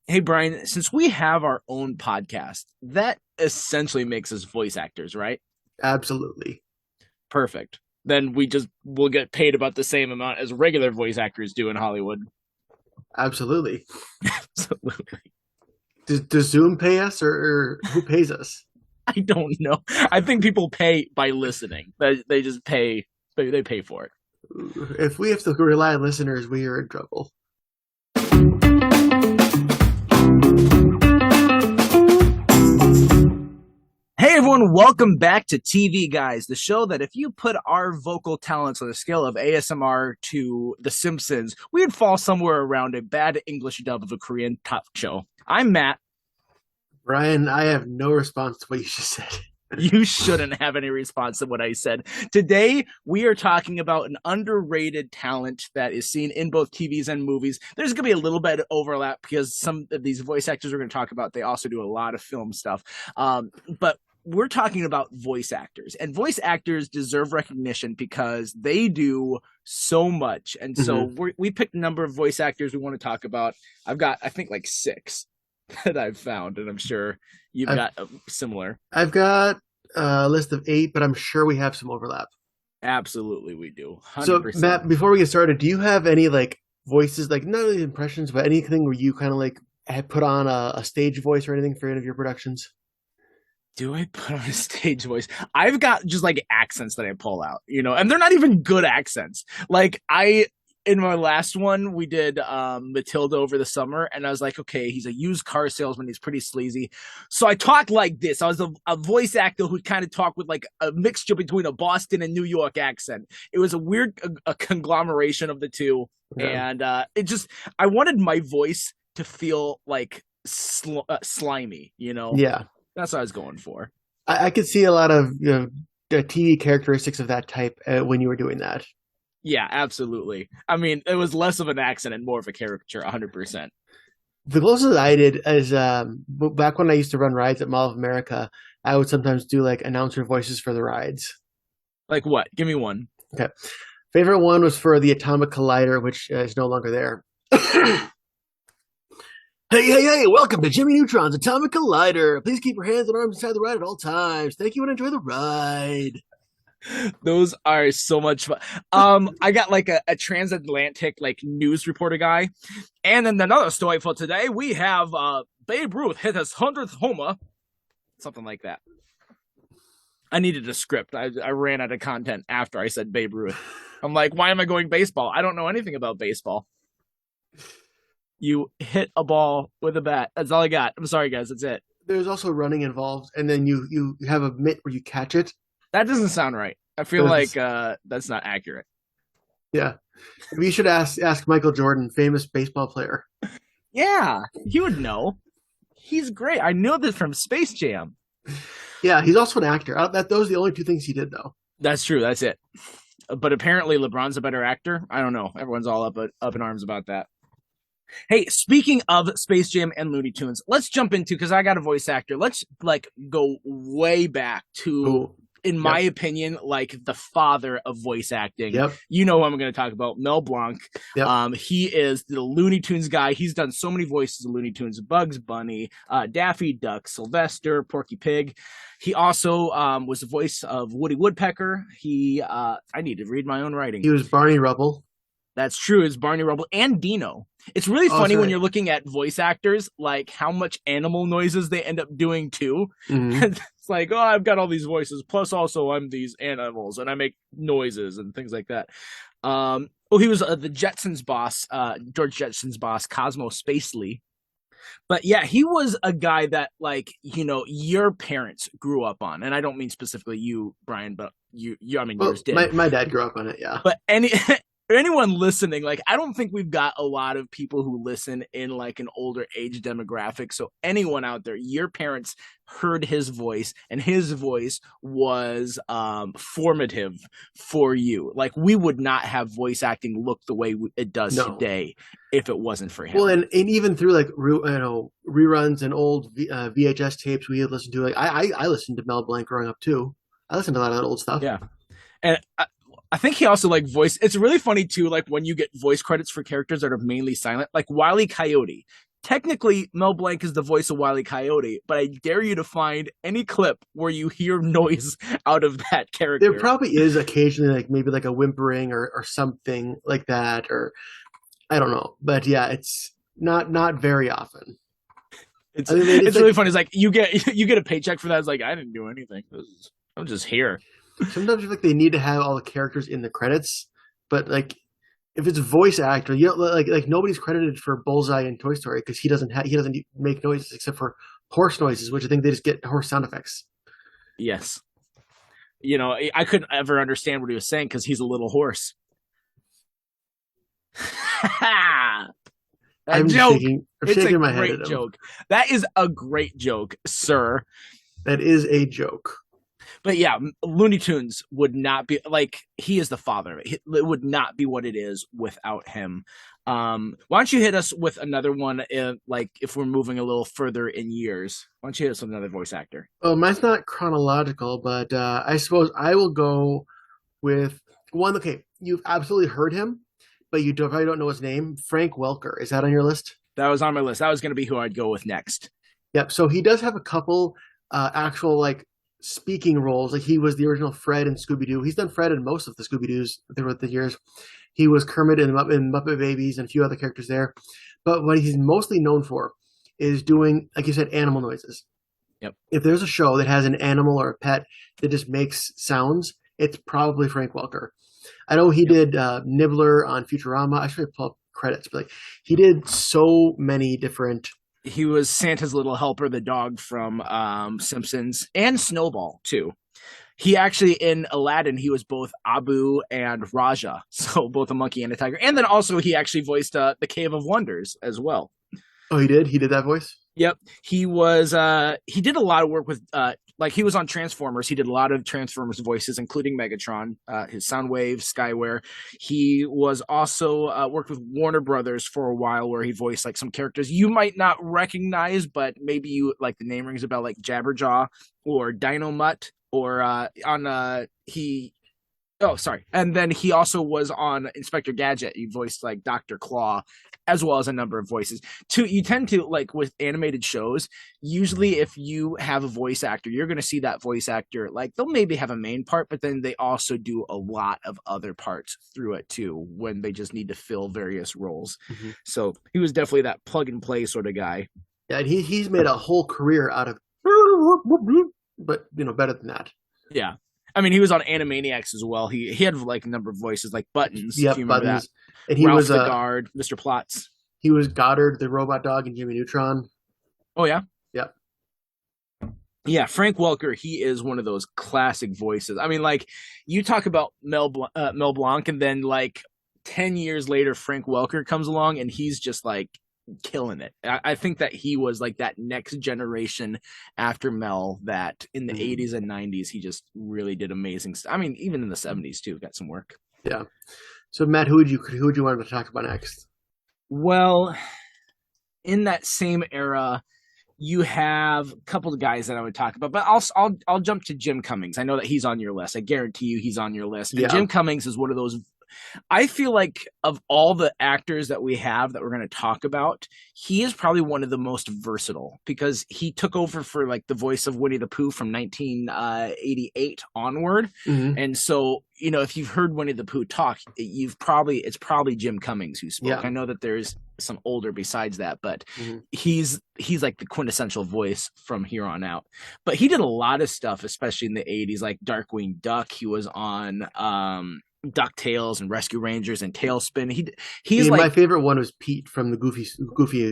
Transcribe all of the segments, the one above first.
Hey, Brian, since we have our own podcast, that essentially makes us voice actors, right? Absolutely. Perfect. Then we'll get paid about the same amount as regular voice actors do in Hollywood. Absolutely. Absolutely. Does Zoom pay us or who pays us? I don't know. I think people pay by listening. They just pay. They pay for it. If we have to rely on listeners, we are in trouble. Hey everyone, welcome back to TV Guys, the show that if you put our vocal talents on a scale of ASMR to The Simpsons, we'd fall somewhere around a bad English dub of a Korean top show. I'm Matt. Brian, I have no response to what you just said. You shouldn't have any response to what I said. Today, we are talking about an underrated talent that is seen in both TVs and movies. There's going to be a little bit of overlap because some of these voice actors we're going to talk about, they also do a lot of film stuff. But we're talking about voice actors, and voice actors deserve recognition because they do so much. And so Mhm. we picked a number of voice actors we want to talk about. I've got, I think, like six that I've found, and I'm sure you've I've got similar. I've got a list of 8, but I'm sure we have some overlap. Absolutely, we do. So, 100%. Matt, before we get started, do you have any like voices, like not really impressions, but anything where you kind of like had put on a stage voice or anything for any of your productions? Do I put on a stage voice? I've got just like accents that I pull out, and they're not even good accents. Like in my last one, we did Matilda over the summer, and I was like, okay, he's a used car salesman. He's pretty sleazy. So I talked like this. I was a voice actor who kind of talked with like a mixture between a Boston and New York accent. It was a weird a conglomeration of the two. Okay. And I wanted my voice to feel like slimy, Yeah, That's what I was going for. I could see a lot of the TV characteristics of that type when you were doing that. Yeah, absolutely. I mean, it was less of an accent and more of a caricature, 100%. The closest I did is back when I used to run rides at Mall of America, I would sometimes do like announcer voices for the rides. Like what? Give me one. Okay. Favorite one was for the Atomic Collider, which is no longer there. Hey, hey, hey, welcome to Jimmy Neutron's Atomic Collider. Please keep your hands and arms inside the ride at all times. Thank you and enjoy the ride. Those are so much fun. I got like a transatlantic like news reporter guy. And then another story for today, we have Babe Ruth hit his 100th homer. Something like that. I needed a script. I ran out of content after I said Babe Ruth. I'm like, why am I going baseball? I don't know anything about baseball. You hit a ball with a bat. That's all I got. I'm sorry, guys. That's it. There's also running involved, and then you have a mitt where you catch it. That doesn't sound right. I feel like that's not accurate. Yeah, we should ask Michael Jordan, famous baseball player. Yeah, he would know. He's great. I know this from Space Jam. Yeah, he's also an actor. Those are the only two things he did, though. That's true. That's it. But apparently LeBron's a better actor. I don't know. Everyone's all up in arms about that. Hey, speaking of Space Jam and Looney Tunes, let's jump into because I got a voice actor. Let's like go way back to, Oh, in my yep, opinion, like the father of voice acting. yep, You know who I'm going to talk about, Mel Blanc. yep. He is the Looney Tunes guy. He's done so many voices of Looney Tunes: Bugs Bunny, Daffy Duck, Sylvester, Porky Pig. He also was the voice of Woody Woodpecker. I need to read my own writing. He was Barney Rubble. That's true. It's Barney Rubble and Dino. It's really Oh, that's funny when right. you're looking at voice actors, like how much animal noises they end up doing too. Hmm. It's like, oh, I've got all these voices. Plus, also, I'm these animals and I make noises and things like that. He was the Jetsons boss, George Jetson's boss, Cosmo Spacely. But yeah, he was a guy that, like, your parents grew up on. And I don't mean specifically you, Brian, but I mean, yours Well, did. my dad grew up on it. Yeah. But anyone listening, like I don't think we've got a lot of people who listen in like an older age demographic. So anyone out there, your parents heard his voice and his voice was formative for you. Like we would not have voice acting look the way it does No. today if it wasn't for Well, him. and even through like reruns and old VHS tapes we had listened to. Like I listened to Mel Blanc growing up too. I listened to a lot of that old stuff. Yeah. And I think he also like voice. It's really funny too, like when you get voice credits for characters that are mainly silent, like Wile E. Coyote. technically Mel Blanc is the voice of Wile E. Coyote, but I dare you to find any clip where you hear noise out of that character. There probably is occasionally like maybe like a whimpering or something like that, or I don't know. But yeah, it's not very often. It's I mean, it's really funny. It's like you get a paycheck for that. It's like I didn't do anything. I'm just here. Sometimes I feel like they need to have all the characters in the credits, but like if it's a voice actor, you know, like nobody's credited for Bullseye in Toy Story because he doesn't make noises except for horse noises, which I think they just get horse sound effects. Yes. You know, I couldn't ever understand what he was saying because he's a little horse. I'm joke. I'm It's shaking a my head great at him. joke. That is a great joke, sir. That is a joke. But yeah, Looney Tunes would not be like he is the father of it. It would not be what it is without him. Why don't you hit us with another one? Like if we're moving a little further in years, why don't you hit us with another voice actor? Oh, mine's not chronological, but I suppose I will go with one. Okay, you've absolutely heard him, but you probably don't know his name. Frank Welker. Is that on your list? That was on my list. That was going to be who I'd go with next. Yep. So he does have a couple actual like speaking roles. Like he was the original Fred in Scooby Doo. He's done Fred in most of the Scooby Doos throughout the years. He was Kermit in Muppet Babies and a few other characters there. But what he's mostly known for is doing, like you said, animal noises. Yep. If there's a show that has an animal or a pet that just makes sounds, it's probably Frank Welker. I know he did Nibbler on Futurama. I should pull up credits, but like he did so many different. He was Santa's little helper, the dog from Simpsons, and Snowball too. He actually in Aladdin, he was both Abu and Raja, so both a monkey and a tiger. And then also he actually voiced the Cave of Wonders as well. Oh, he did. He did that voice. Yep, he was. He did a lot of work with. Like he was on Transformers. He did a lot of Transformers voices, including Megatron, his Soundwave, Skyware. He was also worked with Warner Brothers for a while, where he voiced like some characters you might not recognize, but maybe you like the name rings a bell, like Jabberjaw or Dynomutt, or he. Oh, sorry. And then he also was on Inspector Gadget. He voiced like Dr. Claw, as well as a number of voices. You tend to, like with animated shows, usually if you have a voice actor, you're going to see that voice actor, like they'll maybe have a main part, but then they also do a lot of other parts through it too, when they just need to fill various roles. Mm-hmm. So he was definitely that plug and play sort of guy. Yeah, and he's made a whole career out of, but better than that. Yeah. I mean, he was on Animaniacs as well. He had like a number of voices, like Buttons. Yep, Buttons. That? And he Ralph was the guard, Mr. Plotz. He was Goddard, the robot dog, in Jimmy Neutron. Oh yeah, yep, yeah. Frank Welker, he is one of those classic voices. I mean, like you talk about Mel Blanc, and then like 10 years later, Frank Welker comes along, and he's just like killing it. I think that he was like that next generation after Mel that in the 80s and 90s he just really did amazing stuff. I mean, even in the 70s too, got some work. Yeah. So Matt, who would you want to talk about next? Well, in that same era, you have a couple of guys that I would talk about, but I'll jump to Jim Cummings. I know that he's on your list. I guarantee you he's on your list. And Jim Cummings is one of those. I feel like of all the actors that we have that we're going to talk about, he is probably one of the most versatile because he took over for like the voice of Winnie the Pooh from 1988 onward. Mm-hmm. And so, if you've heard Winnie the Pooh talk, it's probably Jim Cummings who spoke. Yeah. I know that there's some older besides that, but he's like the quintessential voice from here on out. But he did a lot of stuff, especially in the 80s, like Darkwing Duck. He was on DuckTales and Rescue Rangers and Tailspin. He's like, my favorite one was Pete from the Goofy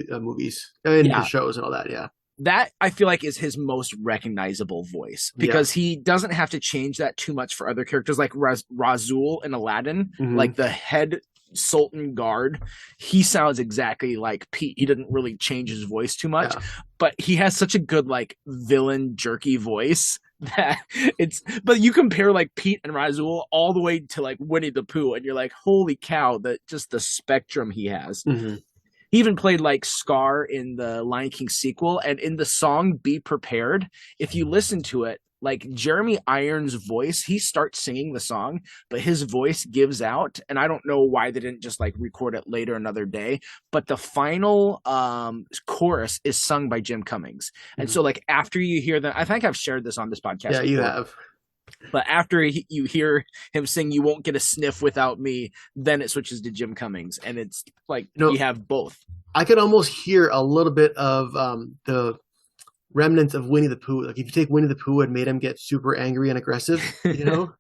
movies and the shows and all that. Yeah, that I feel like is his most recognizable voice because he doesn't have to change that too much for other characters like Razul in Aladdin, like the head Sultan guard. He sounds exactly like Pete. He didn't really change his voice too much, but he has such a good like villain jerky voice that but you compare like Pete and Razul all the way to like Winnie the Pooh and you're like, holy cow, just the spectrum he has. He even played like Scar in the Lion King sequel, and in the song "Be Prepared," if you listen to it, like Jeremy Irons' voice, he starts singing the song, but his voice gives out, and I don't know why they didn't just like record it later another day. But the final chorus is sung by Jim Cummings, and so like after you hear that, I think I've shared this on this podcast. Yeah, before, you have. but after you hear him sing "You Won't Get a Sniff Without Me," then it switches to Jim Cummings, and it's like you have both. I could almost hear a little bit of the remnants of Winnie the Pooh. Like if you take Winnie the Pooh and made him get super angry and aggressive, you know?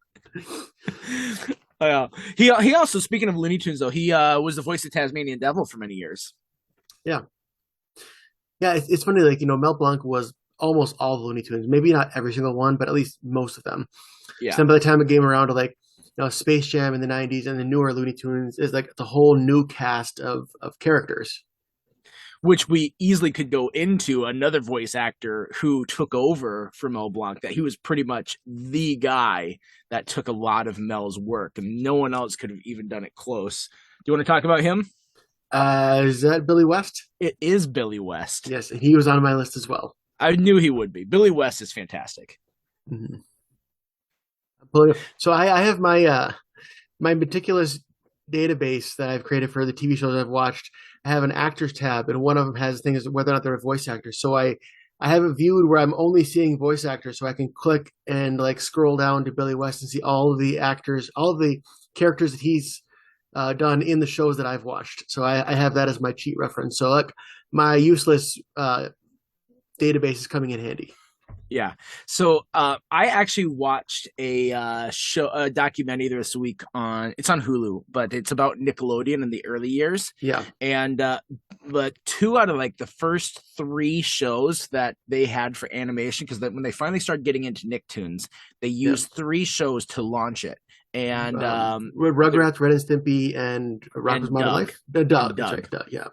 He also, speaking of Looney Tunes, though, he was the voice of Tasmanian Devil for many years. Yeah. Yeah, it's funny, like, Mel Blanc was almost all the Looney Tunes. Maybe not every single one, but at least most of them. Yeah. So then by the time it came around to like, Space Jam in the 90s and the newer Looney Tunes is like the whole new cast of characters. Which we easily could go into another voice actor who took over for Mel Blanc, that he was pretty much the guy that took a lot of Mel's work, and no one else could have even done it close. Do you want to talk about him? Is that Billy West? It is Billy West. Yes, and he was on my list as well. I knew he would be. Billy West is fantastic. Mm-hmm. So I have my meticulous database that I've created for the TV shows I've watched. I have an actors tab, and one of them has things whether or not they're voice actors. So I have it viewed where I'm only seeing voice actors, so I can click and like scroll down to Billy West and see all of the actors, all of the characters that he's done in the shows that I've watched. So I have that as my cheat reference. So like my useless database is coming in handy. Yeah. So I actually watched a documentary this week it's on Hulu, but it's about Nickelodeon in the early years. Yeah. And but 2 out of like the first 3 shows that they had for animation, because when they finally started getting into Nicktoons, they used 3 shows to launch it. And Rugrats, Ren and Stimpy, and Rocko's Modern Life. Doug. Right, Doug. Yeah.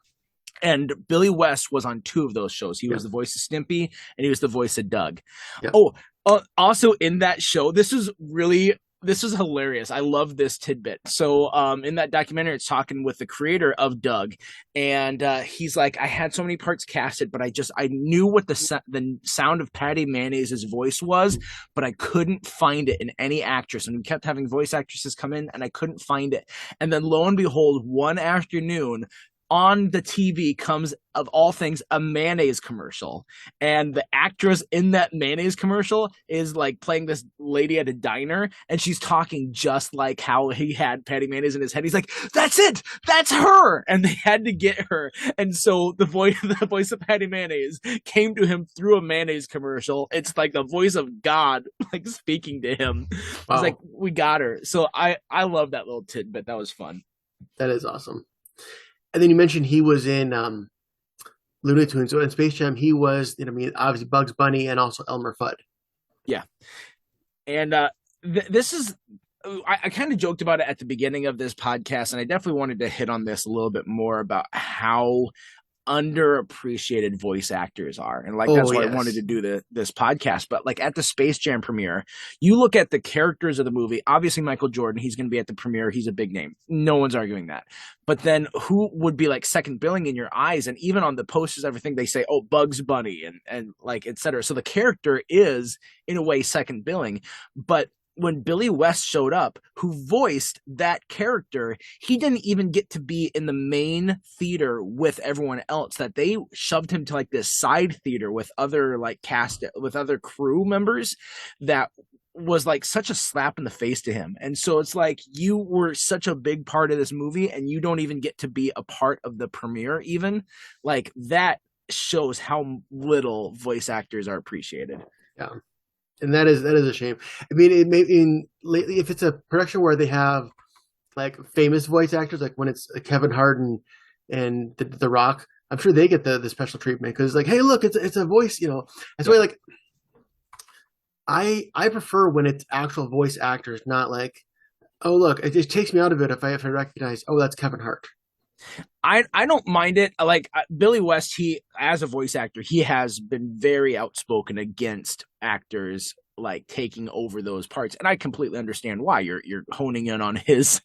And Billy West was on 2 of those shows. He was the voice of Stimpy, and he was the voice of Doug. Yeah. Also in that show, this is hilarious. I love this tidbit. So in that documentary, it's talking with the creator of Doug, and he's like, I had so many parts casted, but I knew what the sound of Patty Mayonnaise's voice was, but I couldn't find it in any actress. And we kept having voice actresses come in, and I couldn't find it. And then lo and behold, one afternoon, on the TV comes, of all things, a mayonnaise commercial. And the actress in that mayonnaise commercial is like playing this lady at a diner, and she's talking just like how he had Patty Mayonnaise in his head. He's like, that's it! That's her! And they had to get her. And so the voice of Patty Mayonnaise came to him through a mayonnaise commercial. It's like the voice of God, like speaking to him. Wow. It's like, we got her. So I love that little tidbit. That was fun. That is awesome. And then you mentioned he was in Looney Tunes. So in Space Jam, he was, obviously Bugs Bunny and also Elmer Fudd. Yeah. And this is, I kind of joked about it at the beginning of this podcast, and I definitely wanted to hit on this a little bit more about how underappreciated voice actors are, and that's why I wanted to do this podcast. But like at the Space Jam premiere, you look at the characters of the movie. Obviously Michael Jordan, he's going to be at the premiere, he's a big name, no one's arguing that. But then who would be like second billing in your eyes? And even on the posters, everything, they say, oh, Bugs Bunny and like etc. So the character is in a way second billing. But when Billy West showed up, who voiced that character, he didn't even get to be in the main theater with everyone else. That they shoved him to like this side theater with other like cast, with other crew members. That was like such a slap in the face to him. And so it's like, you were such a big part of this movie, and you don't even get to be a part of the premiere even. Like, that shows how little voice actors are appreciated. Yeah. And that is a shame. I mean, lately, if it's a production where they have like famous voice actors, like when it's Kevin Hart and the Rock, I'm sure they get the special treatment, because like, hey, look, it's a voice, That's why, like, I prefer when it's actual voice actors, not like, oh, look, it just takes me out of it if I recognize, oh, that's Kevin Hart. I don't mind it. Like Billy West, he, as a voice actor, he has been very outspoken against actors like taking over those parts, and I completely understand why. You're honing in on his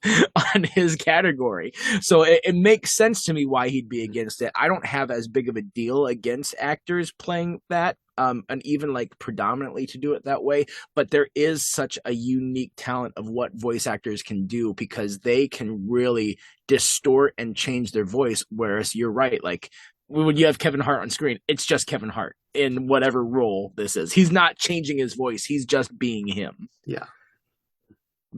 on his category, so it makes sense to me why he'd be against it. I don't have as big of a deal against actors playing that, and even like predominantly to do it that way, but there is such a unique talent of what voice actors can do, because they can really distort and change their voice, whereas you're right, like when you have Kevin Hart on screen, it's just Kevin Hart in whatever role this is. He's not changing his voice. He's just being him. Yeah.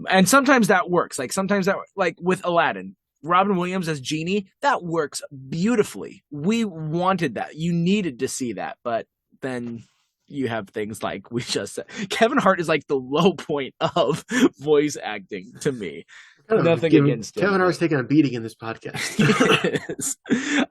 And sometimes that works. Like sometimes that, like with Aladdin, Robin Williams as Genie, that works beautifully. We wanted that. You needed to see that. But then you have things like we just said. Kevin Hart is like the low point of voice acting to me. Nothing against him. Kevin Hart's taking a beating in this podcast.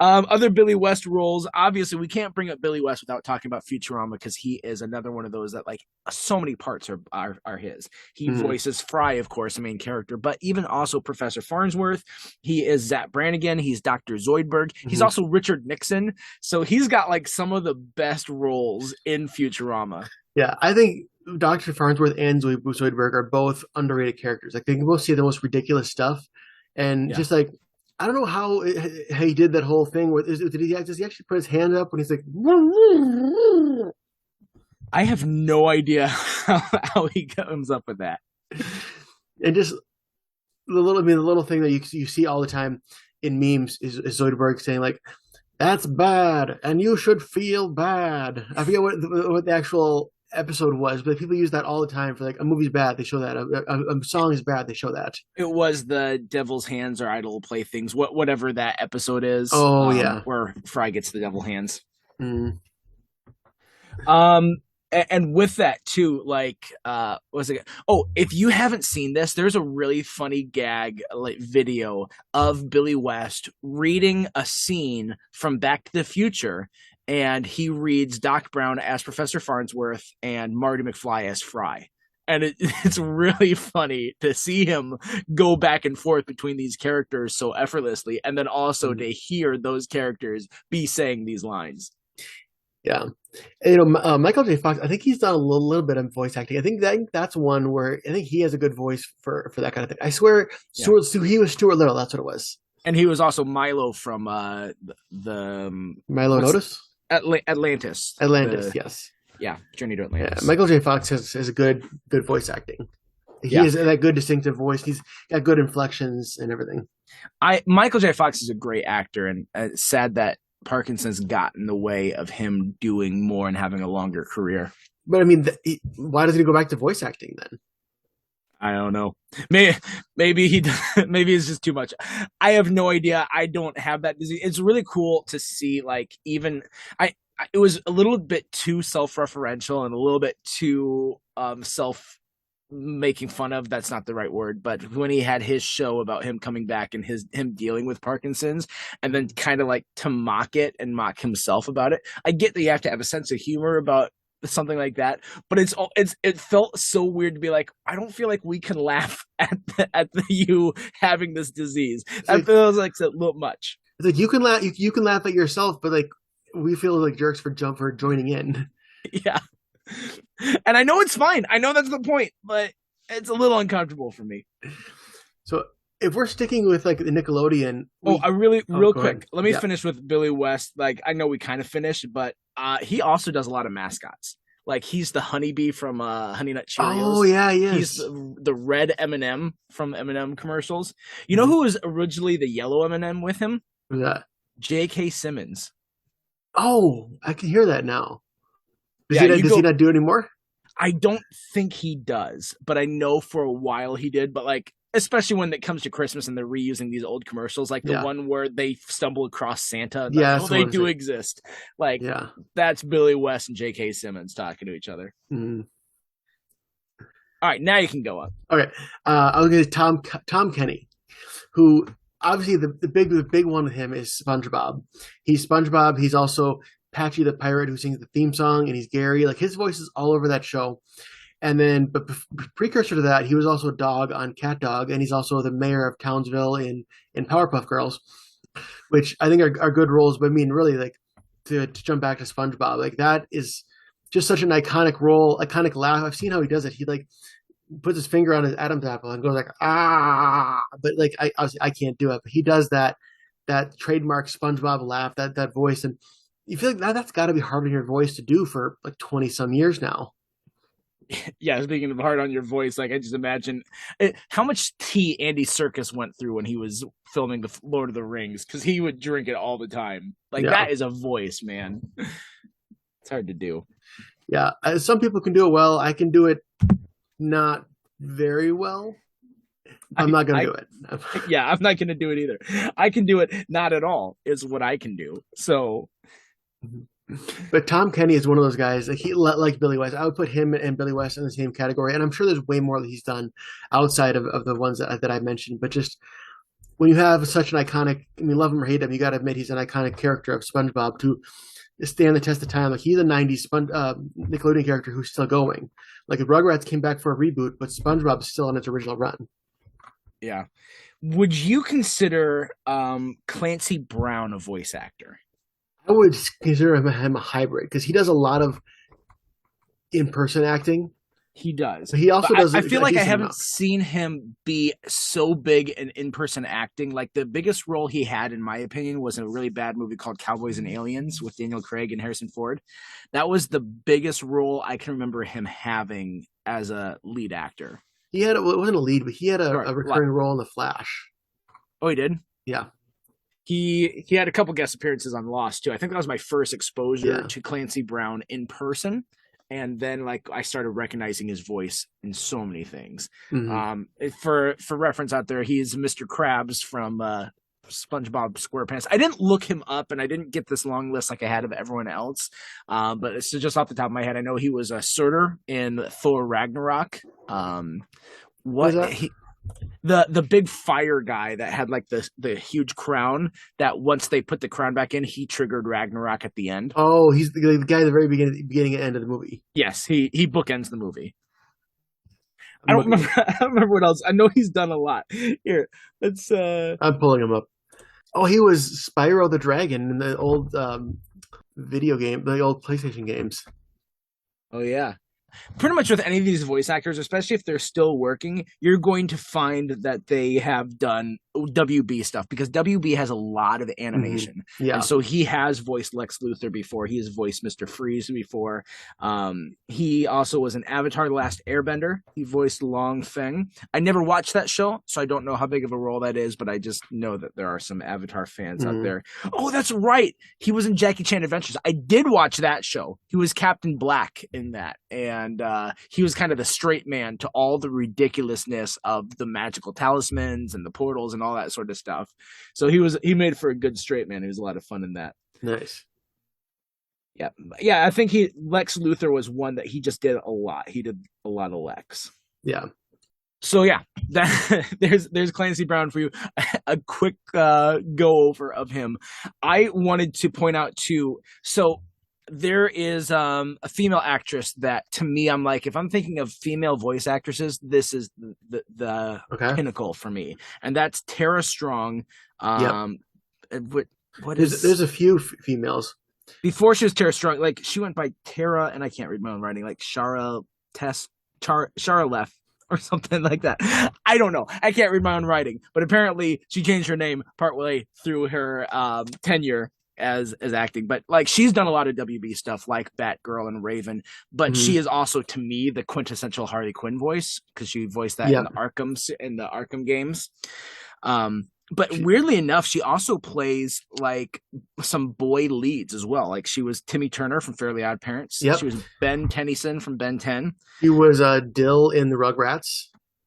Other Billy West roles. Obviously, we can't bring up Billy West without talking about Futurama, because he is another one of those that like so many parts are his. He voices Fry, of course, the main character, but even also Professor Farnsworth. He is Zach Brannigan. He's Dr. Zoidberg. He's also Richard Nixon. So he's got like some of the best roles in Futurama. Yeah, I think Dr. Farnsworth and Zoidberg are both underrated characters. Like they can both say the most ridiculous stuff, and just like I don't know how he did that whole thing. Does he actually put his hand up when he's like? I have no idea how he comes up with that. And just the little thing that you see all the time in memes is Zoidberg saying like, "That's bad, and you should feel bad." I forget what the actual episode was, but people use that all the time for like a movie's bad, they show that. A song is bad, they show that. It was the Devil's Hands or Idle Playthings, whatever that episode is. Oh yeah, where Fry gets the devil hands. Mm. And with that too, like, what's it? Oh, if you haven't seen this, there's a really funny gag like video of Billy West reading a scene from Back to the Future. And he reads Doc Brown as Professor Farnsworth and Marty McFly as Fry. And it's really funny to see him go back and forth between these characters so effortlessly, and then also to hear those characters be saying these lines. Yeah. You know, Michael J. Fox, I think he's done a little bit of voice acting. I think that's one where I think he has a good voice for that kind of thing. I swear, he was Stuart Little. That's what it was. And he was also Milo from the Milo Notice? Atlantis. Yes. Yeah, Journey to Atlantis. Yeah, Michael J. Fox has a good voice acting. He has that good distinctive voice. He's got good inflections and everything. Michael J. Fox is a great actor, and it's sad that Parkinson's got in the way of him doing more and having a longer career. But I mean, why doesn't he go back to voice acting then? I don't know. Maybe maybe it's just too much. I have no idea. I don't have that disease. It's really cool to see, like, even it was a little bit too self-referential and a little bit too self making fun of. That's not the right word, but when he had his show about him coming back and him dealing with Parkinson's, and then kind of like to mock it and mock himself about it. I get that you have to have a sense of humor about something like that, but it felt so weird to be like, I don't feel like we can laugh at you having this disease. That feels like a little much. It's like you can laugh at yourself, but like we feel like jerks for joining in. Yeah, and I know it's fine. I know that's the point, but it's a little uncomfortable for me. So if we're sticking with like the Nickelodeon, real quick, let me finish with Billy West. Like, I know we kind of finished, but he also does a lot of mascots. Like, he's the honeybee from Honey Nut Cheerios. Oh yeah, yes. He's the red M&M from M&M commercials. You know who was originally the yellow M&M with him? Who's that? J.K. Simmons. Oh, I can hear that now. Does he not do it anymore? I don't think he does, but I know for a while he did. But like, especially when it comes to Christmas and they're reusing these old commercials, like the one where they stumble across Santa. They do exist. Like, that's Billy West and J.K. Simmons talking to each other. Mm-hmm. All right, now you can go up. Okay, I was going to Tom Kenny, who obviously the big one with him is SpongeBob. He's SpongeBob. He's also Patchy the pirate who sings the theme song, and he's Gary. Like, his voice is all over that show. And then, but precursor to that, he was also a dog on Cat Dog, and he's also the mayor of Townsville in Powerpuff Girls, which I think are good roles. But I mean, really, like to jump back to SpongeBob, like that is just such an iconic role, iconic laugh. I've seen how he does it. He like puts his finger on his Adam's apple and goes like ah, but like I obviously I can't do it, but he does that trademark SpongeBob laugh, that voice, and you feel like that's got to be hard on your voice to do for like 20 some years now. Yeah, speaking of hard on your voice, like I just imagine how much tea Andy Serkis went through when he was filming the Lord of the Rings, because he would drink it all the time. Like Yeah, that is a voice, man. It's hard to do. yeah. Some people can do it well. I can do it not very well. I'm not gonna I do it. yeah, I'm not gonna do it either. I can do it not at all is what I can do. So But Tom Kenny is one of those guys. Like he like Billy West. I would put him and Billy West in the same category. And I'm sure there's way more that he's done outside of the ones that I mentioned. But just when you have such an iconic, I mean, love him or hate him, you got to admit he's an iconic character of SpongeBob to stand the test of time. Like he's a '90s Nickelodeon character who's still going. Like if Rugrats came back for a reboot, but SpongeBob's still on its original run. yeah. Would you consider Clancy Brown a voice actor? I would consider him a hybrid because he does a lot of in-person acting, He does. but he also But does I a feel like I decent haven't amount. seen him be so big in person acting. Like the biggest role he had, in my opinion, was in a really bad movie called Cowboys and Aliens with Daniel Craig and Harrison Ford. That was the biggest role I can remember him having as a lead actor. He had it wasn't a lead, but he had Or, a recurring role in The Flash. oh, he did. Yeah, He had a couple guest appearances on Lost too. I think that was my first exposure yeah. to Clancy Brown in person, and then like I started recognizing his voice in so many things. Hmm. For reference out there, he's Mr. Krabs from SpongeBob SquarePants. I didn't look him up, and I didn't get this long list like I had of everyone else. But it's just off the top of my head. I know he was a Surtur in Thor Ragnarok. What was What that? he the big fire guy that had like the huge crown, that once they put the crown back in, he triggered Ragnarok at the end. Oh, he's the guy at the very beginning and end of the movie. Yes, he bookends the movie. I I'm don't looking. remember. I don't remember what else. I know he's done a lot. Here, let's. I'm pulling him up. Oh, he was Spyro the Dragon in the old video game, the old PlayStation games. Oh yeah, pretty much with any of these voice actors, especially if they're still working, you're going to find that they have done WB stuff, because WB has a lot of animation. Yeah. And so he has voiced Lex Luthor before. He has voiced Mr. Freeze before. He also was in Avatar: The Last Airbender. He voiced Long Feng. I never watched that show, so I don't know how big of a role that is, but I just know that there are some Avatar fans out there. Oh, that's right. He was in Jackie Chan Adventures. I did watch that show. He was Captain Black in that. And he was kind of the straight man to all the ridiculousness of the magical talismans and the portals and all that sort of stuff. So he made for a good straight man. He was a lot of fun in that. Nice. Yeah. I think Lex Luthor was one that he just did a lot. He did a lot of Lex. Yeah. So yeah, there's Clancy Brown for you. A quick go over of him. I wanted to point out too. So there is a female actress that, to me, I'm like, if I'm thinking of female voice actresses, this is the Okay. pinnacle for me, and that's Tara Strong. Yep. What is There's a few females. before she was Tara Strong? Like she went by Tara, and I can't read my own writing. Like Shara Left or something like that. I don't know. I can't read my own writing, but apparently she changed her name partway through her tenure as acting. But like she's done a lot of WB stuff like Batgirl and Raven, but she is also, to me, the quintessential Harley Quinn voice, because she voiced that in the Arkham games. But weirdly enough, she also plays like some boy leads as well. Like she was Timmy Turner from Fairly Odd Parents. Yep. She was Ben Tennyson from Ben 10. He was Dill in the Rugrats.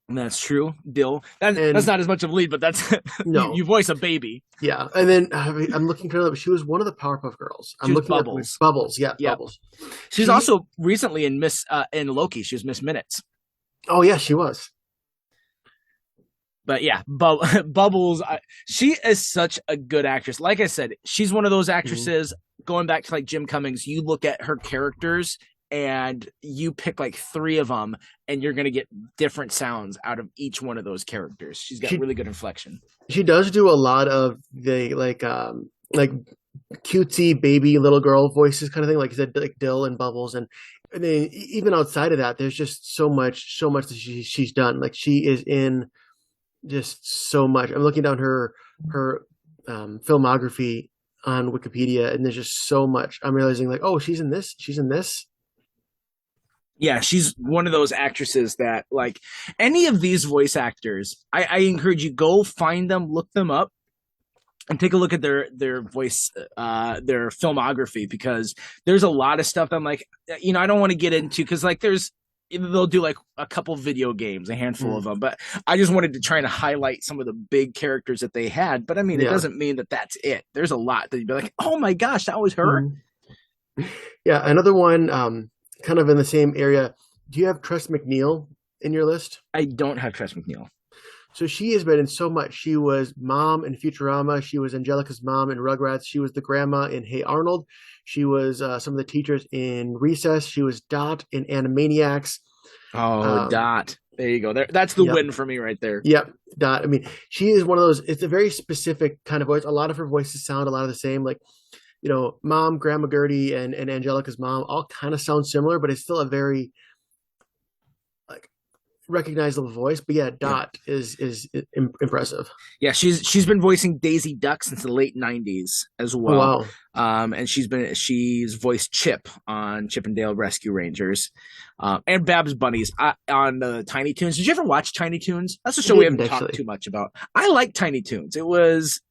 And that's true, Dill. That's not as much of a lead, but that's no. you voice a baby. Yeah, and then I'm looking for her. She was one of the Powerpuff Girls. I'm looking at Bubbles. Yeah, yep. Bubbles. She's also recently in Loki. She was Miss Minutes. Oh yeah, she was. But yeah, Bubbles, she is such a good actress. Like I said, she's one of those actresses, going back to like Jim Cummings, you look at her characters and you pick like 3 of them and you're going to get different sounds out of each one of those characters. She's got really good inflection. She does do a lot of the like cutesy baby little girl voices kind of thing, like you said, like Dill and Bubbles, and then even outside of that, there's just so much that she's done. Like she is in just so much. I'm looking down her filmography on Wikipedia, and there's just so much. I'm realizing like, oh, she's in this, she's in this. Yeah, she's one of those actresses that, like, any of these voice actors, I encourage you go find them, look them up, and take a look at their voice, their filmography, because there's a lot of stuff that I'm like, I don't want to get into, because like they'll do like a couple video games, a handful of them, but I just wanted to try to highlight some of the big characters that they had. But I mean, it doesn't mean that that's it. There's a lot that you'd be like, oh my gosh, that was her. Yeah, another one, kind of in the same area. Do you have Tress MacNeille in your list? I don't have Tress MacNeille. So she has been in so much. She was Mom in Futurama. She was Angelica's mom in Rugrats. She was the grandma in Hey Arnold. She was some of the teachers in Recess. She was Dot in Animaniacs. Oh, Dot. There you go. That's the win for me right there. Yep, Dot. I mean, she is one of those. It's a very specific kind of voice. A lot of her voices sound a lot of the same. Like, Mom, Grandma Gertie, and Angelica's mom all kind of sound similar, but it's still a very like recognizable voice. But yeah, Dot is impressive. Yeah, she's been voicing Daisy Duck since the late '90s as well. Oh, wow. And she's voiced Chip on Chip and Dale Rescue Rangers, and Babs Bunnies on the Tiny Toons. Did you ever watch Tiny Toons? That's a show we haven't talked too much about. I like Tiny Toons. It was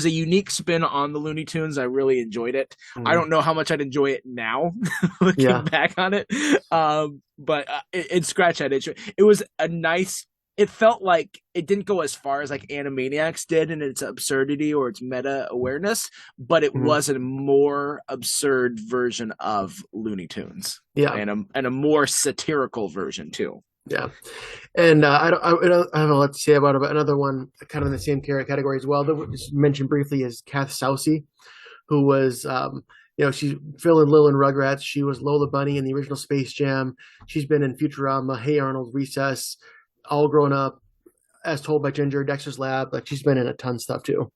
a unique spin on the Looney Tunes. I really enjoyed it. I don't know how much I'd enjoy it now, looking back on it. But it scratched that itch. It was a nice. It felt like it didn't go as far as like Animaniacs did in its absurdity or its meta awareness, but it was a more absurd version of Looney Tunes. Yeah, and a more satirical version too. Yeah, and I have a lot to say about it, but another one kind of in the same category as well that was mentioned briefly is Kath Soucie, who was she's Phil and Lil in Rugrats. She was Lola Bunny in the original Space Jam. She's been in Futurama, Hey Arnold, Recess, All Grown Up, As Told by Ginger, Dexter's Lab. Like she's been in a ton of stuff too.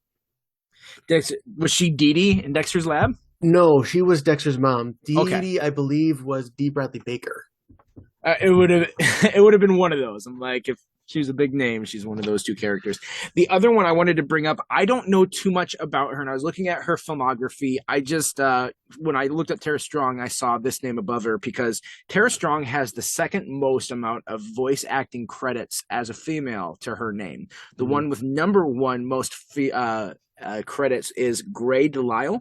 Was she Dee Dee in Dexter's Lab? No, she was Dexter's mom. Dee Dee, I believe, was Dee Bradley Baker. It would have been one of those. I'm like, if she was a big name, she's one of those two characters. The other one I wanted to bring up, I don't know too much about her, and I was looking at her filmography. I just when I looked at Tara Strong, I saw this name above her because Tara Strong has the second most amount of voice acting credits as a female to her name. The one with number one most credits is Grey DeLisle.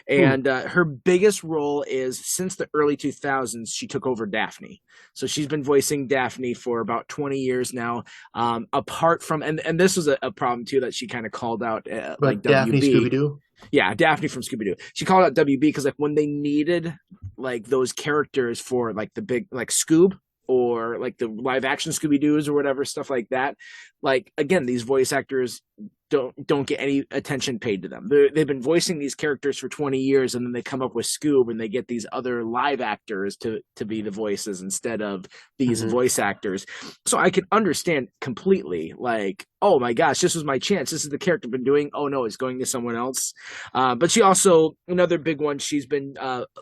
And her biggest role is since the early 2000s, she took over Daphne. So she's been voicing Daphne for about 20 years now. Apart from, and this was a problem too that she kind of called out, like Daphne WB. Scooby-Doo? Yeah, Daphne from Scooby-Doo. She called out WB because like when they needed like those characters for like the big, like Scoob, or like the live action Scooby-Doos or whatever, stuff like that. Like, again, these voice actors don't get any attention paid to them. They've been voicing these characters for 20 years, and then they come up with Scoob, and they get these other live actors to be the voices instead of these voice actors. So I can understand completely, like, oh my gosh, this was my chance. This is the character I've been doing. Oh no, it's going to someone else. But she also, another big one, she's been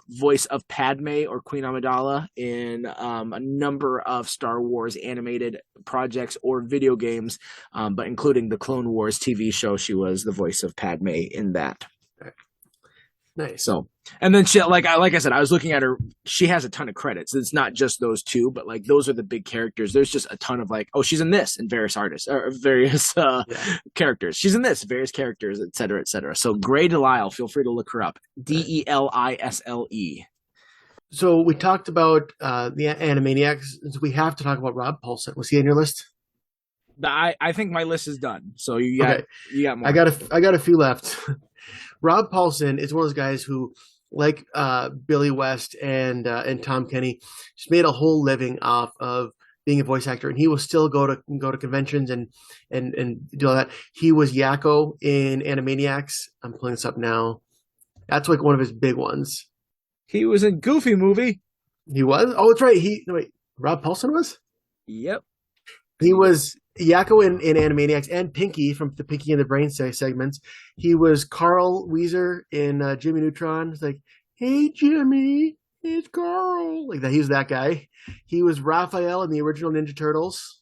voice of Padme or Queen Amidala in a number of Star Wars animated projects or video games, but including the Clone Wars TV show, she was the voice of Padme in that. Nice. So, and then she, like I said, I was looking at her. She has a ton of credits. It's not just those two, but like those are the big characters. There's just a ton of like, oh, she's in this, and various artists or various characters. She's in this, various characters, et cetera, et cetera. So Grey DeLisle, feel free to look her up. DeLisle. So we talked about the Animaniacs. So we have to talk about Rob Paulsen. Was he on your list? I think my list is done. So you got more. I got a few left. Rob Paulsen is one of those guys who, like Billy West and Tom Kenny, just made a whole living off of being a voice actor, and he will still go to conventions and do all that. He was Yakko in Animaniacs. I'm pulling this up now. That's like one of his big ones. He was in Goofy Movie. He was? Oh, it's right. Rob Paulsen was? Yep. He was Yakko in Animaniacs and Pinky from the Pinky and the Brain segments. He was Carl Weezer in Jimmy Neutron. It's like, hey Jimmy, it's Carl. Like that. He was that guy. He was Raphael in the original Ninja Turtles,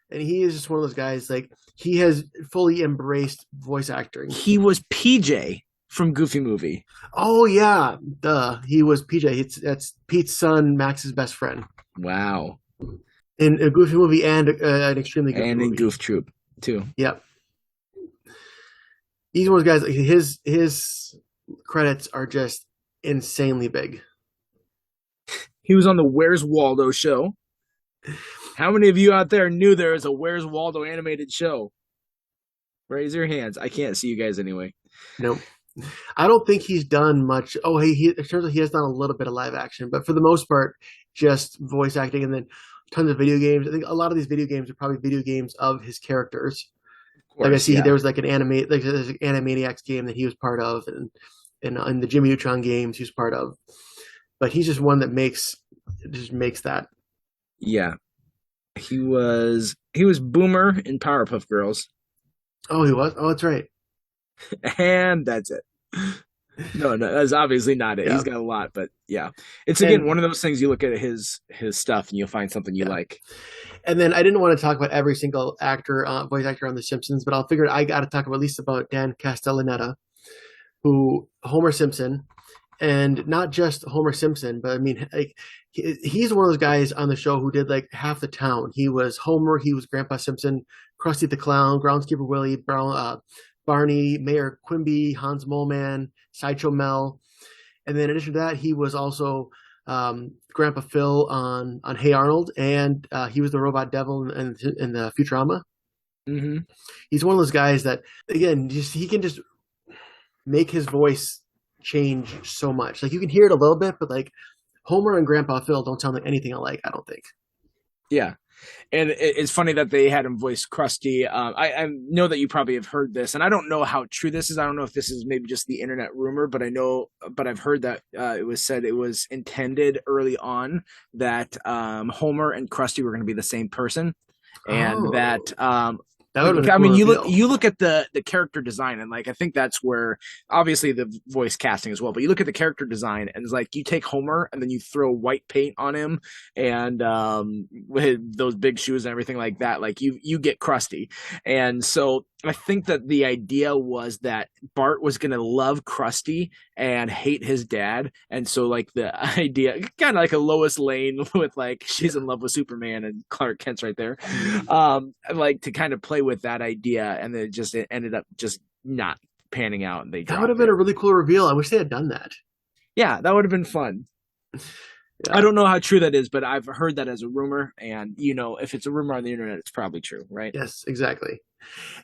and he is just one of those guys. Like he has fully embraced voice acting. He was PJ from Goofy Movie. Oh yeah, duh. He was PJ. That's Pete's son, Max's best friend. Wow. In a Goofy Movie and an extremely good And movie. in Goof Troop too. Yep. He's one of those guys. His credits are just insanely big. He was on the Where's Waldo show. How many of you out there knew there was a Where's Waldo animated show? Raise your hands. I can't see you guys anyway. No, I don't think he's done much. Oh, it turns out he has done a little bit of live action, but for the most part, just voice acting, and then tons of video games. I think a lot of these video games are probably video games of his characters. Of course, like I see, yeah. there was like there's an Animaniacs game that he was part of, and in the Jimmy Neutron games he was part of. But he's just one that makes that. Yeah. He was Boomer in Powerpuff Girls. Oh, he was. Oh, that's right. And that's it. No, that's obviously not it. Yeah. He's got a lot, but yeah. It's again one of those things you look at his stuff and you'll find something you like. And then I didn't want to talk about every single voice actor on The Simpsons, but I'll figure I got to talk about at least about Dan Castellaneta, who Homer Simpson, and not just Homer Simpson, but I mean, like he's one of those guys on the show who did like half the town. He was Homer, he was Grandpa Simpson, Krusty the Clown, Groundskeeper Willie, Barney, Mayor Quimby, Hans Moleman, Sideshow Mel, and then in addition to that, he was also Grandpa Phil on Hey Arnold, and he was the Robot Devil in the Futurama. Mm-hmm. He's one of those guys that, again, he can just make his voice change so much. Like you can hear it a little bit, but like Homer and Grandpa Phil don't sound like anything alike, I don't think. Yeah. And it's funny that they had him voice Krusty. I know that you probably have heard this, and I don't know how true this is. I don't know if this is maybe just the internet rumor, but I've heard that it was said it was intended early on that Homer and Krusty were going to be the same person, and that I mean, you look at the character design, and like I think that's where obviously the voice casting as well. But you look at the character design, and it's like you take Homer, and then you throw white paint on him, and with those big shoes and everything like that, like you get Krusty. And so I think that the idea was that Bart was gonna love Krusty and hate his dad, and so like the idea, kind of like a Lois Lane with like she's in love with Superman and Clark Kent's right there, like to kind of play with that idea, and then it ended up just not panning out, and that would have been a really cool reveal. I wish they had done that. Yeah, that would have been fun. Yeah. I don't know how true that is, but I've heard that as a rumor, and if it's a rumor on the internet, it's probably true, right? Yes, exactly.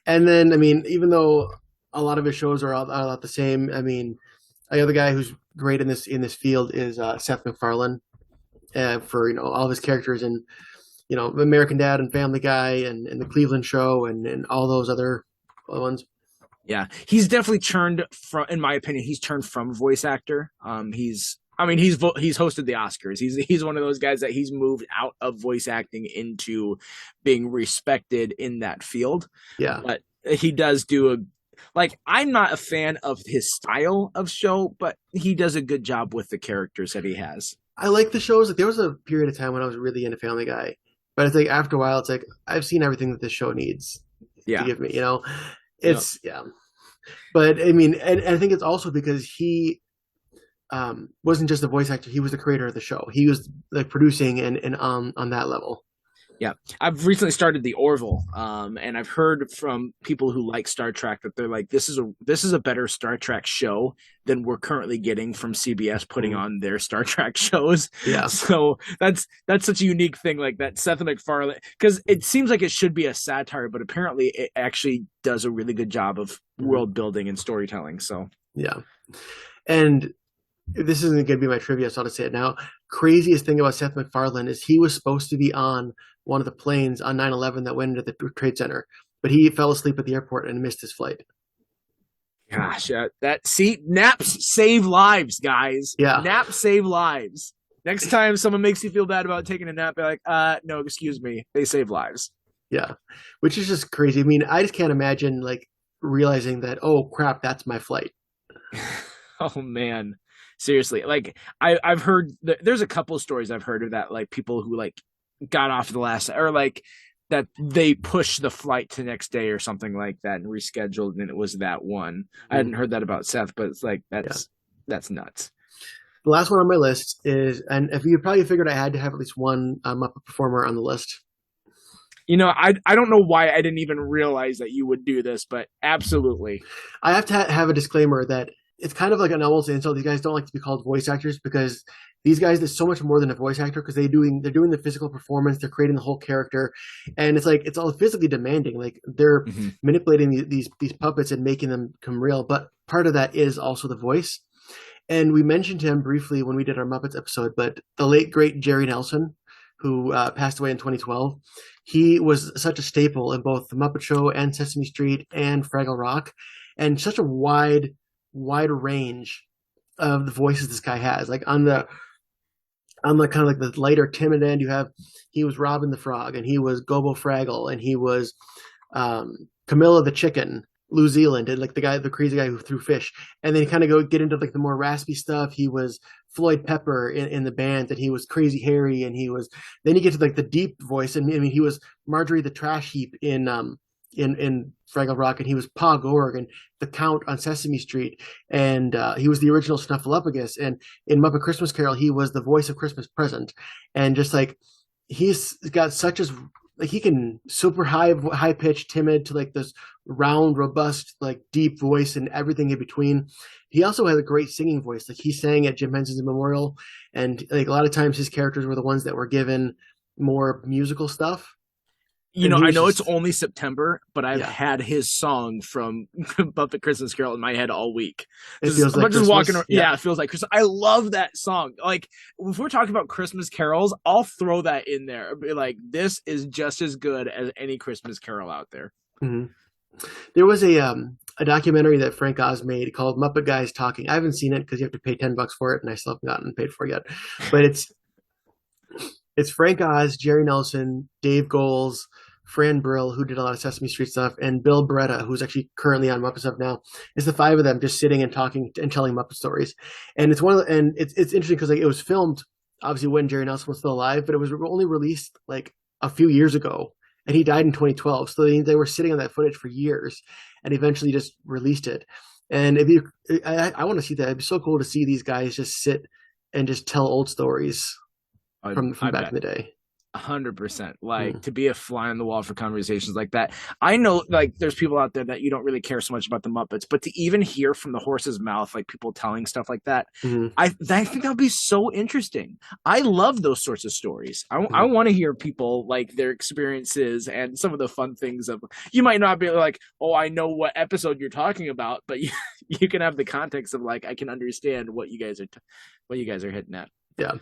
And then, I mean, even though a lot of his shows are all the same, I mean, the other guy who's great in this field is Seth MacFarlane, for all of his characters in American Dad and Family Guy and the Cleveland Show and all those other ones. Yeah, he's definitely turned from, in my opinion, he's turned from voice actor. He's hosted the Oscars. He's one of those guys that he's moved out of voice acting into being respected in that field. Yeah, but he does do I'm not a fan of his style of show, but he does a good job with the characters that he has. I like the shows. Like, there was a period of time when I was really into Family Guy, but it's like after a while, it's like I've seen everything that this show needs to give me. It's yeah. But I mean, and I think it's also because he wasn't just the voice actor; he was the creator of the show. He was like producing and on that level. Yeah, I've recently started the Orville, and I've heard from people who like Star Trek that they're like, this is a better Star Trek show than we're currently getting from CBS putting on their Star Trek shows. Yeah, so that's such a unique thing, like that Seth MacFarlane, because it seems like it should be a satire, but apparently it actually does a really good job of world building and storytelling. So yeah, and this isn't going to be my trivia, so I'll just say it now. Craziest thing about Seth MacFarlane is he was supposed to be on one of the planes on 9/11 that went into the Trade Center, but he fell asleep at the airport and missed his flight. Gosh, naps save lives, guys. Yeah, naps save lives. Next time someone makes you feel bad about taking a nap, be like, no, excuse me, they save lives. Yeah, which is just crazy. I mean, I just can't imagine like realizing that, oh crap, that's my flight. Oh man, seriously. Like I've heard there's a couple of stories I've heard of that, like people who like got off the last or like that they pushed the flight to the next day or something like that and rescheduled, and it was that one. I hadn't Mhm. heard that about Seth, but it's like Yeah. that's nuts. The last one on my list is, and if you probably figured I had to have at least one Muppet performer on the list. You know, I don't know why I didn't even realize that you would do this, but absolutely. I have to have a disclaimer that it's kind of like an almost insult. These guys don't like to be called voice actors because these guys, there's so much more than a voice actor because they're doing the physical performance, they're creating the whole character, and it's like it's all physically demanding. Like they're Hmm. manipulating these puppets and making them come real. But part of that is also the voice. And we mentioned him briefly when we did our Muppets episode, but the late great Jerry Nelson, who passed away in 2012, he was such a staple in both the Muppet Show and Sesame Street and Fraggle Rock, and such a wide range of the voices this guy has. Like on the kind of like the lighter, timid end, you have he was Robin the Frog, and he was Gobo Fraggle, and he was Camilla the Chicken, New Zealand, and like the crazy guy who threw fish. And then kind of go get into like the more raspy stuff. He was Floyd Pepper in the band, and he was Crazy Harry, and he was. Then you get to like the deep voice, and I mean he was Marjorie the Trash Heap in Fraggle Rock, and he was Pa Gorg and the Count on Sesame Street, and he was the original Snuffleupagus, and in Muppet Christmas Carol he was the voice of Christmas Present, and just like he's got such as like he can super high pitched timid to like this round robust like deep voice and everything in between. He also has a great singing voice. Like he sang at Jim Henson's Memorial, and like a lot of times his characters were the ones that were given more musical stuff, You and know, he I was know it's just only September, but I've yeah. had his song from Muppet Christmas Carol in my head all week. It feels I'm like just walking Christmas. around. Yeah. Yeah, it feels like Christmas. I love that song. Like, if we're talking about Christmas carols, I'll throw that in there. Be like, this is just as good as any Christmas carol out there. Mhm. There was a documentary that Frank Oz made called Muppet Guys Talking. I haven't seen it because you have to pay $10 for it, and I still haven't gotten paid for it yet. But it's Frank Oz, Jerry Nelson, Dave Goelz, Fran Brill, who did a lot of Sesame Street stuff, and Bill Beretta, who's actually currently on Muppet stuff now. It's the five of them just sitting and talking and telling Muppet stories. And it's interesting because like it was filmed obviously when Jerry Nelson was still alive, but it was only released like a few years ago, and he died in 2012. So they were sitting on that footage for years, and eventually just released it. And if you, I want to see that. It'd be so cool to see these guys just sit and just tell old stories from I back in bet. the day. 100%. Like Mm. to be a fly on the wall for conversations like that. I know like there's people out there that you don't really care so much about the Muppets, but to even hear from the horse's mouth, like people telling stuff like that, Mhm. I think that would be so interesting. I love those sorts of stories. I Mhm. want to hear people like their experiences and some of the fun things of you might not be like, oh, I know what episode you're talking about, but you can have the context of like I can understand what you guys are what you guys are hitting at. Yeah.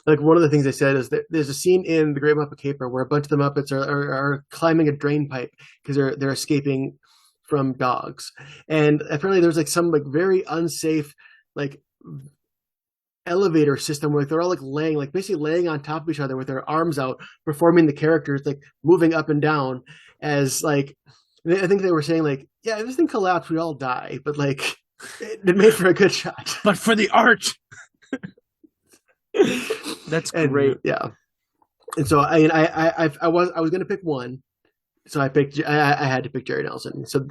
Like one of the things they said is that there's a scene in The Great Muppet Caper where a bunch of the Muppets are climbing a drain pipe because they're escaping from dogs, and apparently there's like some like very unsafe like elevator system where like, they're all like laying like basically laying on top of each other with their arms out, performing the characters like moving up and down as like I think they were saying like yeah if this thing collapsed we all die, but like it made for a good shot. But for the art, that's And great. yeah, and so I was gonna pick one, so I had to pick Jerry Nelson. So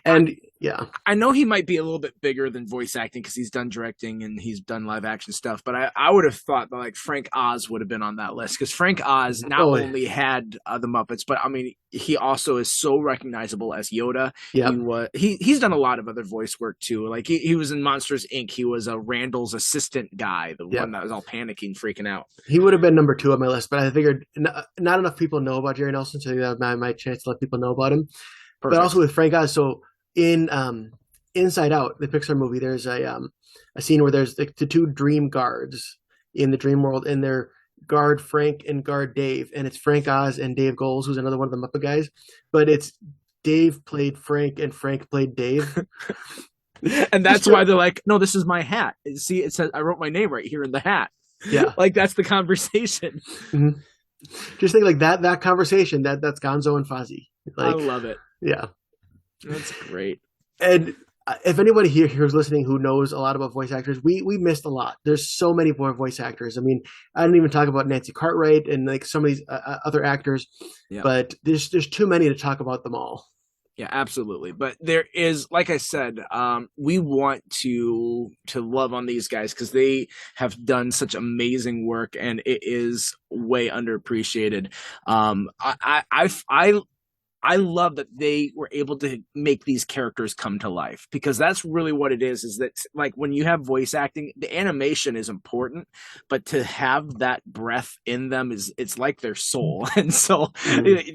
and yeah, I know he might be a little bit bigger than voice acting because he's done directing and he's done live action stuff, but I would have thought that like Frank Oz would have been on that list because Frank Oz not oh only had the Muppets, but I mean he also is so recognizable as Yoda. yeah, He's done a lot of other voice work too. Like he was in Monsters Inc. He was a Randall's assistant guy, the yeah. one that was all panicking, freaking out. He would have been number two on my list, but I figured not enough people know about Jerry Nelson, so that was my chance to let people know about him. But also Perfect. with Frank Oz, so in Inside Out, the Pixar movie, there's a scene where there's the two dream guards in the dream world, and they're guard Frank and guard Dave, and it's Frank Oz and Dave Goelz, who's another one of the Muppet guys, but it's Dave played Frank and Frank played Dave. And that's why they're like, no, this is my hat. See, it says I wrote my name right here in the hat. Yeah. Like that's the conversation. Mhm. Just think like that conversation that's Gonzo and Fozzie. I Like, love it. yeah. That's great. And if anybody here is listening who knows a lot about voice actors, we missed a lot. There's so many more voice actors. I mean, I didn't even talk about Nancy Cartwright and like some of these other actors, Yeah. but there's too many to talk about them all. Yeah, absolutely. But there is, like I said, we want to love on these guys because they have done such amazing work, and it is way underappreciated. I love that they were able to make these characters come to life because that's really what it is that like when you have voice acting, the animation is important, but to have that breath in them is it's like their soul. And so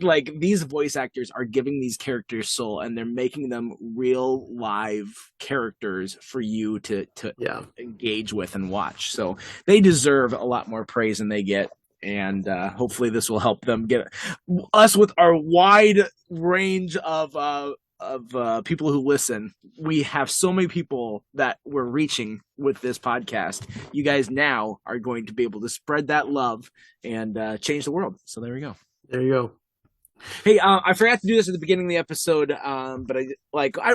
like these voice actors are giving these characters soul and they're making them real live characters for you to Yeah. engage with and watch. So they deserve a lot more praise than they get, and hopefully this will help them get us with our wide range of people who listen. We have so many people that we're reaching with this podcast. You guys now are going to be able to spread that love and change the world. So there we go. There you go. Hey, I forgot to do this at the beginning of the episode, but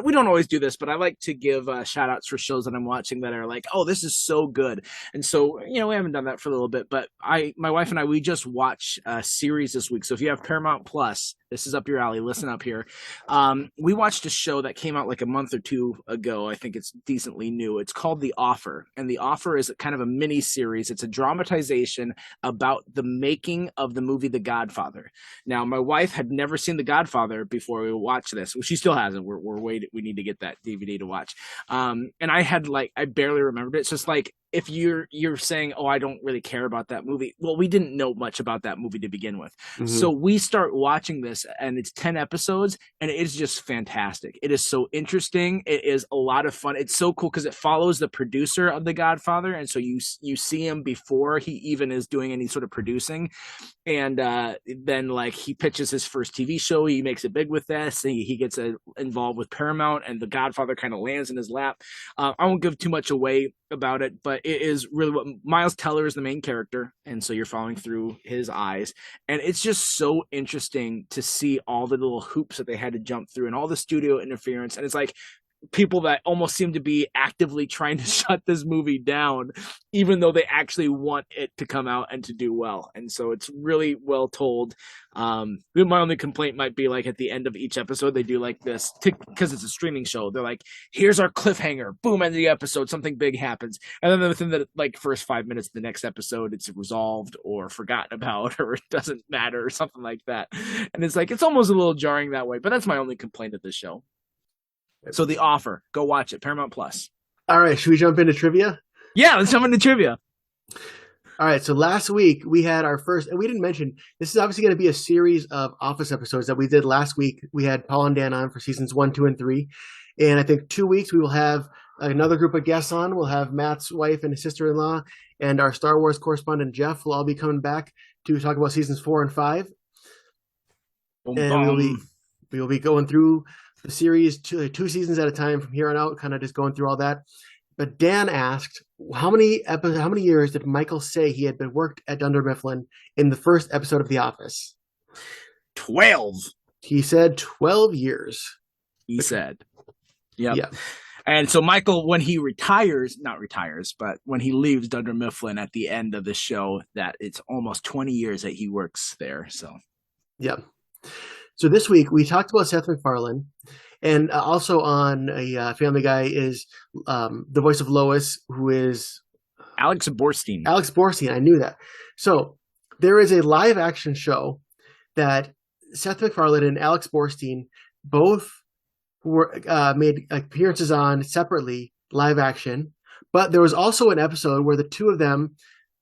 we don't always do this, but I like to give shout outs for shows that I'm watching that are like, oh, this is so good. And so, we haven't done that for a little bit, but my wife and I, we just watched a series this week. So if you have Paramount Plus, this is up your alley. Listen up here. We watched a show that came out like a month or two ago. I think it's decently new. It's called The Offer. And The Offer is kind of a mini series. It's a dramatization about the making of the movie The Godfather. Now, my wife had never seen The Godfather before we watched this. Well, she still hasn't. We're waiting. We need to get that DVD to watch. And I barely remembered it. It's just like, if you're saying, oh, I don't really care about that movie. Well, we didn't know much about that movie to begin with. Mm-hmm. So we start watching this and it's 10 episodes and it is just fantastic. It is so interesting. It is a lot of fun. It's so cool because it follows the producer of The Godfather. And so you see him before he even is doing any sort of producing. And then like he pitches his first TV show. He makes it big with this. He gets involved with Paramount and The Godfather kind of lands in his lap. I won't give too much away about it, but it is really what Miles Teller is the main character, and so you're following through his eyes, and it's just so interesting to see all the little hoops that they had to jump through and all the studio interference. And it's like people that almost seem to be actively trying to shut this movie down, even though they actually want it to come out and to do well. And so it's really well told. My only complaint might be like at the end of each episode, they do like this because it's a streaming show. They're like, here's our cliffhanger, boom, end of the episode, something big happens. And then within the like first 5 minutes of the next episode, it's resolved or forgotten about, or it doesn't matter or something like that. And it's like, it's almost a little jarring that way, but that's my only complaint of this show. So The Offer, go watch it, Paramount Plus. All right, should we jump into trivia? Yeah, let's jump into trivia. All right, so last week we had our first, and we didn't mention, this is obviously going to be a series of Office episodes that we did last week. We had Paul and Dan on for seasons 1, 2, and 3. And I think 2 weeks we will have another group of guests on. We'll have Matt's wife and his sister-in-law, and our Star Wars correspondent Jeff will all be coming back to talk about seasons 4 and 5. And we will be going through the series two seasons at a time from here on out, kind of just going through all that. But Dan asked, how many years did Michael say he had been worked at Dunder Mifflin in the first episode of The Office? 12. He said 12 years. He said. Yep. Yeah. And so Michael, when he not retires, but when he leaves Dunder Mifflin at the end of the show, that it's almost 20 years that he works there. So. Yeah. So this week we talked about Seth MacFarlane, and also on a Family Guy is the voice of Lois, who is Alex Borstein. Alex Borstein, I knew that. So there is a live action show that Seth MacFarlane and Alex Borstein both were made appearances on separately, live action. But there was also an episode where the two of them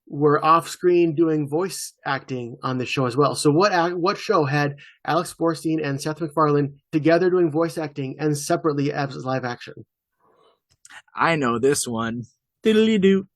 were off screen doing voice acting on the show as well. So what show had Alex Borstein and Seth MacFarlane together doing voice acting and separately as live action? I know this one. Diddly-doo.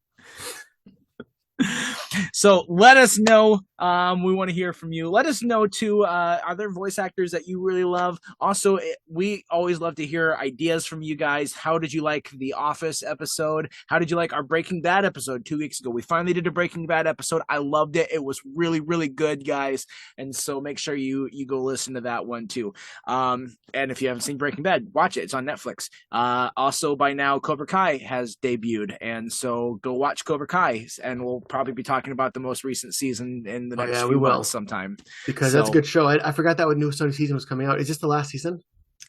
So let us know. We want to hear from you. Let us know too. Are there voice actors that you really love? Also, we always love to hear ideas from you guys. How did you like the Office episode? How did you like our Breaking Bad episode 2 weeks ago? We finally did a Breaking Bad episode. I loved it. It was really, really good, guys. And so make sure you go listen to that one too. And if you haven't seen Breaking Bad, watch it. It's on Netflix. Also, by now, Cobra Kai has debuted, and so go watch Cobra Kai, and we'll probably be talking about the most recent season in the next few months sometime. Because that's a good show. I forgot that when new Sony season was coming out. Is this the last season?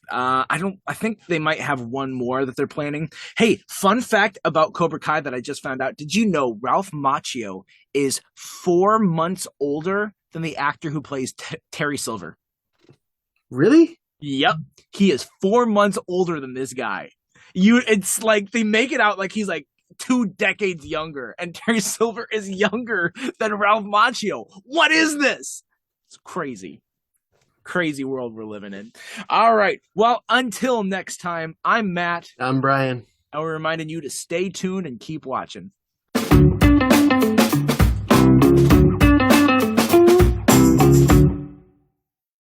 I think they might have one more that they're planning. Hey, fun fact about Cobra Kai that I just found out. Did you know Ralph Macchio is 4 months older than the actor who plays Terry Silver? Really? Yep. He is 4 months older than this guy. It's like they make it out like he's like 2 decades younger, and Terry Silver is younger than Ralph Macchio. What is this? It's crazy. Crazy world we're living in. All right. Well, until next time, I'm Matt. I'm Brian. And we're reminding you to stay tuned and keep watching.